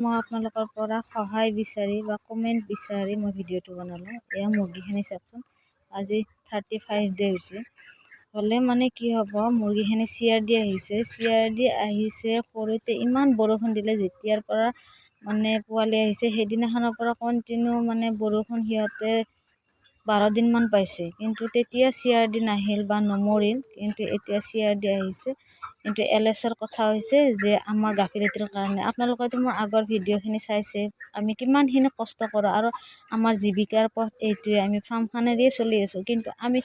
মই আপোনালোকৰ পৰা সহায় বিচাৰি বা কমেণ্ট বিচাৰি মই ভিডিঅ'টো বনালোঁ। এয়া মুৰ্গীখিনি চাওকচোন, আজি 35 ডে হৈছে। হ'লে মানে কি হ'ব, মুৰ্গীখিনি চিয়াৰ দি আহিছে সৰুতে ইমান বৰষুণ দিলে, যেতিয়াৰ পৰা মানে পোৱালি আহিছে সেইদিনাখনৰ পৰা কণ্টিনিউ মানে বৰষুণ সিহঁতে 12 দিনমান পাইছে, কিন্তু তেতিয়া চিয়াৰ দি নাহিল বা নমৰিল, কিন্তু এতিয়া চিয়াৰ দি আহিছে। কিন্তু এলএছৰ কথা হৈছে যে আমাৰ গাফিলতিৰ কাৰণে, আপোনালোকেতো মোৰ আগৰ ভিডিঅ'খিনি চাইছে, আমি কিমানখিনি কষ্ট কৰোঁ আৰু আমাৰ জীৱিকাৰ পথ এইটোৱে, আমি ফাৰ্মখনেৰেই চলি আছোঁ, কিন্তু আমি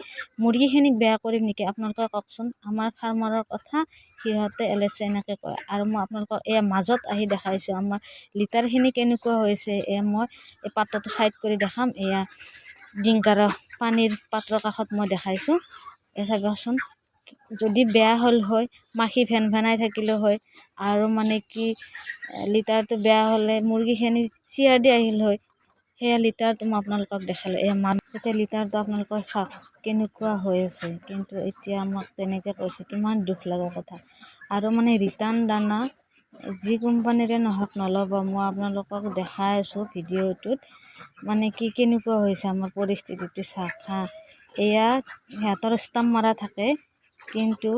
মুৰ্গীখিনিক বেয়া কৰিম নেকি আপোনালোকে কওকচোন। আমাৰ ফাৰ্মাৰৰ কথা সিহঁতে এলএছে এনেকৈ কয়। আৰু মই আপোনালোকক এয়া মাজত আহি দেখাইছোঁ আমাৰ লিটাৰখিনি কেনেকুৱা হৈছে। এয়া মই এই পাত্ৰটো ছাইড কৰি দেখাম, এয়া ডিংকাৰ পানীৰ পাত্ৰৰ কাষত মই দেখাইছোঁ। চাবচোন, যদি বেয়া হ'ল হয়, মাখি ভেনভেনাই থাকিলে হয়, আৰু মানে কি লিটাৰটো বেয়া হ'লে মুৰ্গীখিনি চিয়াৰ দি আহিল হয়। সেয়া লিটাৰটো মই আপোনালোকক দেখালোঁ। এতিয়া লিটাৰটো আপোনালোকক চাওক কেনেকুৱা হৈ আছে, কিন্তু এতিয়া আমাক তেনেকৈ কৈছে, কিমান দুখ লগা কথা। আৰু মানে ৰিটাৰ্ণ দানা যি কোম্পানীৰে নহওক নল'ব, মই আপোনালোকক দেখাই আছোঁ ভিডিঅ'টোত মানে কি কেনেকুৱা হৈছে আমাৰ পৰিস্থিতিটো চাওক হা। এয়া সিহঁতৰ ষ্টাম্প মাৰা থাকে, কিন্তু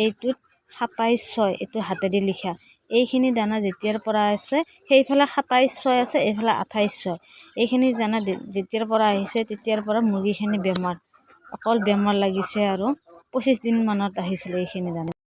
এইটোত 27.6 এইটো হাতেদি লিখা। এইখিনি দানা যেতিয়াৰ পৰা আছে সেইফালে 27.6 আছে, এইফালে 28.6। এইখিনি দানা যেতিয়াৰ পৰা আহিছে তেতিয়াৰ পৰা মুৰ্গীখিনি বেমাৰ, অকল বেমাৰ লাগিছে। আৰু 25 দিন মানত আহিছিলে এইখিনি দানা।